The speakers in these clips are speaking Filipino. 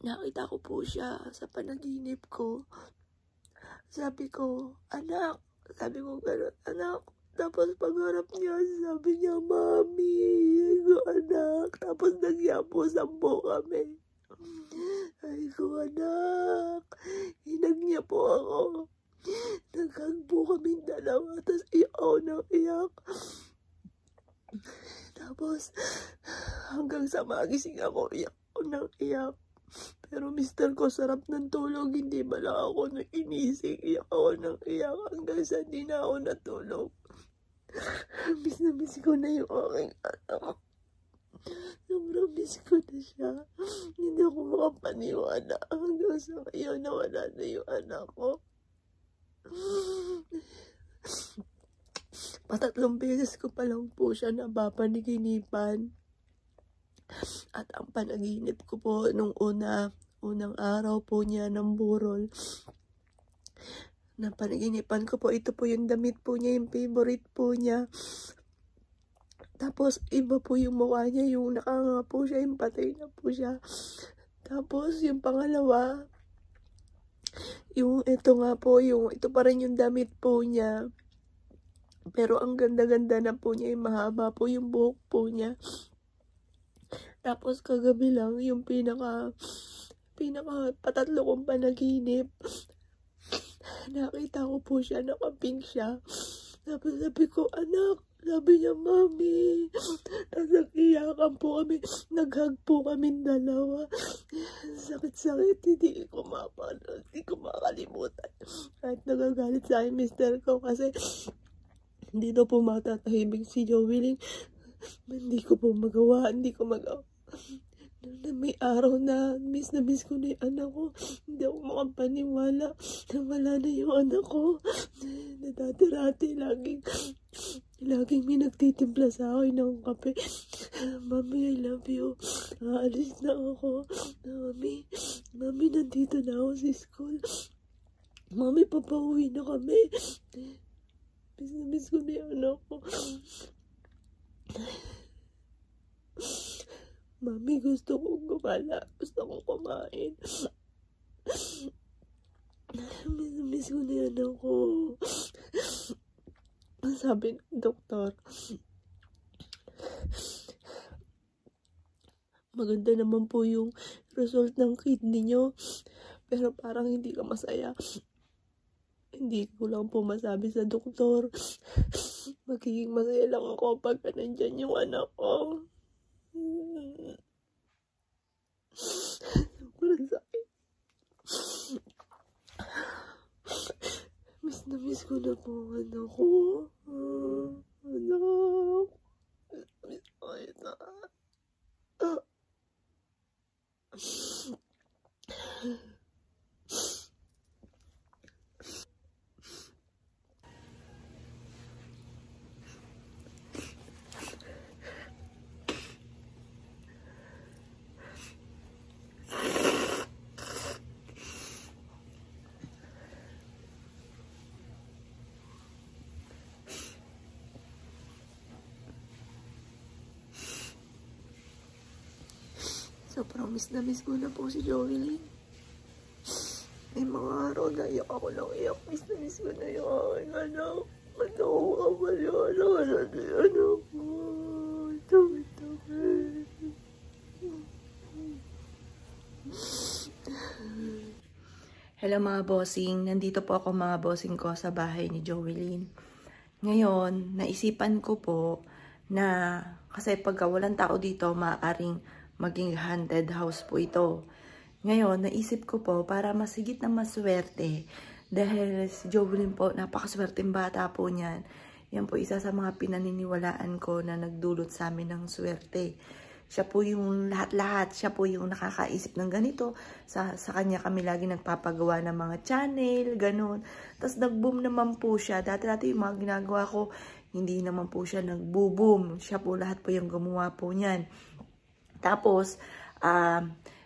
nakita ko po siya sa panaginip ko. Sabi ko, anak. Sabi ko gano'n, anak. Tapos pagharap niya, sabi niya, mami, anak. Tapos nagyapo-sampo kami. Ay ko, anak. Hinag niya po ako. Naghag po kaming dalawa. Tapos iyaw ng iyak. Tapos hanggang sa magising ako, iyak ko ng iyak. Pero mister ko, sarap ng tulog. Hindi ba lang ako nainising. Iyak ako ng iyak hanggang sa hindi na ako natulog. Miss na miss ko na yung aking anak. Sobrang miss ko na siya. Hindi ako makapaniwala hanggang sa ngayon na wala na yung anak ko. Patatlong beses ko pa lang po siya napapanaginipan. At ang panaginip ko po nung unang araw po niya ng burol. Napanaginipan ko po, ito po yung damit po niya, yung favorite po niya. Tapos iba po yung mukha niya, yung nakanga po siya, yung patay na po siya. Tapos yung pangalawa, yung ito nga po, ito pa rin yung damit po niya. Pero ang ganda-ganda na po niya, yung mahaba po yung buhok po niya. Tapos kagabi lang, yung pinaka patatlo kong panaginip. Nakita ko po siya, nakapink siya. Tapos sabi ko, anak, sabi niya, mami. Tapos iyakan po kami, naghag po kami dalawa. Sakit-sakit, hindi ko makalimutan. Kahit nagagalit sa akin, mister ko, kasi hindi daw po matatahimik si Joey. Hindi ko magawa. May araw na miss ko na yung anak ko. Hindi ako makapaniwala na wala na yung anak ko. Dati-dati, laging may nagtitimpla sa akin ng kape. Mami, I love you. Aalis na ako. Mami, nandito na ako sa school. Mami, papauwi na kami. Miss ko na yung anak ko. Mami, gusto kong gumala. Gusto kong kumain. Miss ko na yan ako. Sabi ng doktor, maganda naman po yung result ng kidney nyo. Pero parang hindi ka masaya. Hindi ko lang po masabi sa doktor. Magiging masaya lang ako pag nandyan yung anak ko. Sobrang sakit. Miss ko na po ang anak ko. Anak. Miss ko ito. Sobrang miss ko na po si Joey. May mga araw na iyak ako ng iyak. Miss ko na yung aking anak. Ano ko kapaliwala ka na di anak ko. Tabi-tabi. Hello mga bossing. Nandito po ako mga bossing ko sa bahay ni Joelyn. Ngayon, naisipan ko po na kasi pagka walang tao dito, maaaring maging haunted house po ito. Ngayon, naisip ko po para masigit na maswerte dahil si Jovelyn po, napakaswerteng bata po niyan. Yan po isa sa mga pinaniniwalaan ko na nagdulot sa amin ng swerte. Siya po yung lahat-lahat, siya po yung nakakaisip ng ganito. Sa kanya kami lagi nagpapagawa ng mga channel, ganun. Tapos nag-boom naman po siya. Dati-dati yung mga ginagawa ko, hindi naman po siya nag-boom. Siya po lahat po yung gumawa po niyan. Tapos,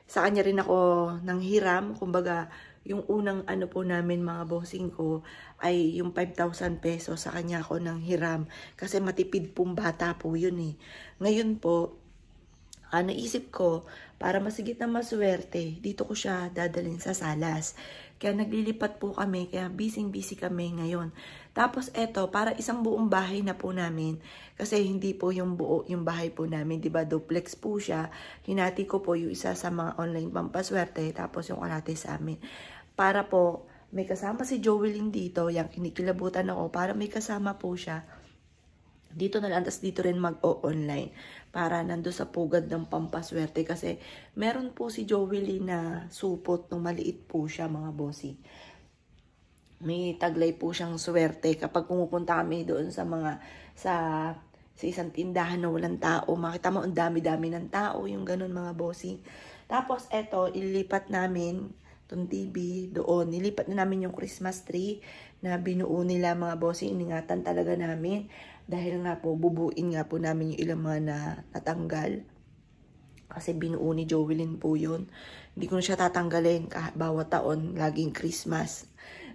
sa kanya rin ako nang hiram. Kumbaga, yung unang ano po namin mga bossing ko ay yung 5,000 pesos sa kanya ako nang hiram. Kasi matipid pong bata po yun eh. Ngayon po, naisip ko, para masigit na maswerte, dito ko siya dadalhin sa Salas. Kaya naglilipat po kami, kaya busy kami ngayon. Tapos eto, para isang buong bahay na po namin, kasi hindi po yung buo yung bahay po namin, di ba duplex po siya. Hinati ko po yung isa sa mga online pampaswerte, tapos yung kalate sa amin. Para po, may kasama si Joelyn dito, yung kinikilabutan ako, para may kasama po siya. Dito na lang, tas dito rin mag-o-online para nando sa pugad ng pampaswerte kasi meron po si Joey na supot nung maliit po siya mga bossy. May taglay po siyang swerte kapag pumupunta kami doon sa isang tindahan na walang tao. Makita mo ang dami-dami ng tao, yung ganun mga bossy. Tapos eto, ilipat namin itong TV doon. Nilipat na namin yung Christmas tree na binuo nila mga bossy. Iningatan talaga namin. Dahil nga po, bubuin nga po namin yung ilang mga natanggal. Kasi binuo ni Joelyn po yun. Hindi ko na siya tatanggalin bawat taon, laging Christmas.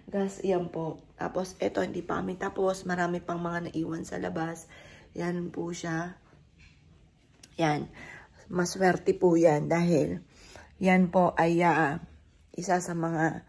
Gas, yan po. Tapos, eto, hindi pa kami tapos. Marami pang mga naiwan sa labas. Yan po siya. Yan. Maswerte po yan dahil yan po ay isa sa mga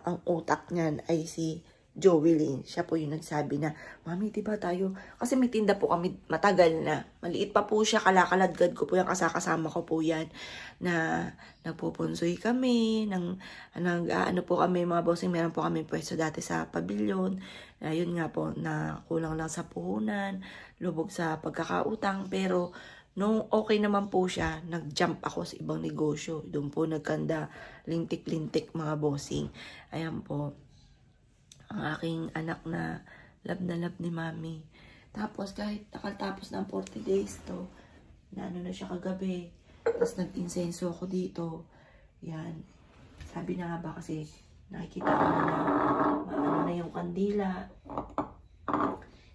ang utak niyan ay si Joelyn. Siya po yung nagsabi na, Mami, diba tayo? Kasi may tinda po kami matagal na. Maliit pa po siya, kalakaladgad ko po yan, kasama ko po yan. Na nagpupunsoy kami, ano po kami, mga bossing, meron po kami pwesto dati sa pabilyon. Yun nga po, na kulang lang sa puhunan, lubog sa pagkakautang. Pero, nung okay naman po siya, nag-jump ako sa ibang negosyo. Doon po nagkanda, lintik-lintik mga bossing. Ayan po. Ang aking anak na love ni Mami. Tapos kahit nakaltapos ng 40 days to, na ano na siya kagabi. Tapos nag-insenso ako dito. Yan. Sabi na nga ba kasi nakikita ko na maano na yung kandila.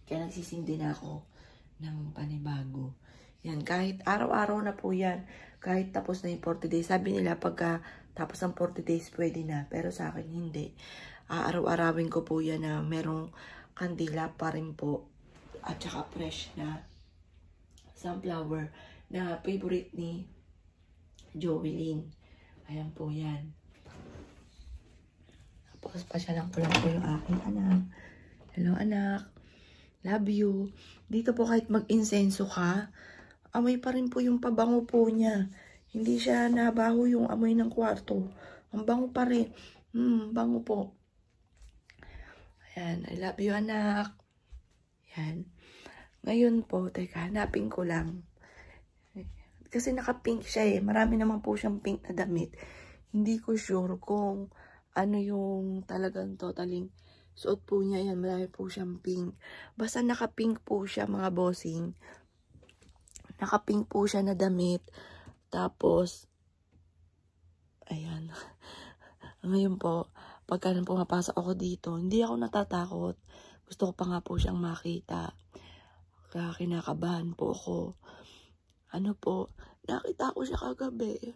Kaya nagsisindi na ako ng panibago. Yan. Kahit araw-araw na po yan. Kahit tapos na yung 40 days. Sabi nila pagka tapos ng 40 days pwede na. Pero sa akin hindi. Araw-arawin ko po yan na merong kandila pa rin po at saka fresh na sunflower na favorite ni Joelyn. Ayan po yan. Tapos pasyalan ko lang po yung aking anak. Hello anak. Love you. Dito po kahit mag-insenso ka, amoy pa rin po yung pabango po niya. Hindi siya nabaho yung amoy ng kwarto. Ang bango pa rin. Bango po. Ayan, I love you, anak. Ayan. Ngayon po, teka, hanapin ko lang. Kasi naka-pink siya eh. Marami naman po siyang pink na damit. Hindi ko sure kung ano yung talagang totaling suot po niya. Yan, marami po siyang pink. Basta naka-pink po siya, mga bossing. Naka-pink po siya na damit. Tapos, ayan. Ngayon po, pagka nang pumapasok ako dito, hindi ako natatakot. Gusto ko pa nga po siyang makita. Kaya kinakabahan po ako. Ano po, nakita ko siya kagabi.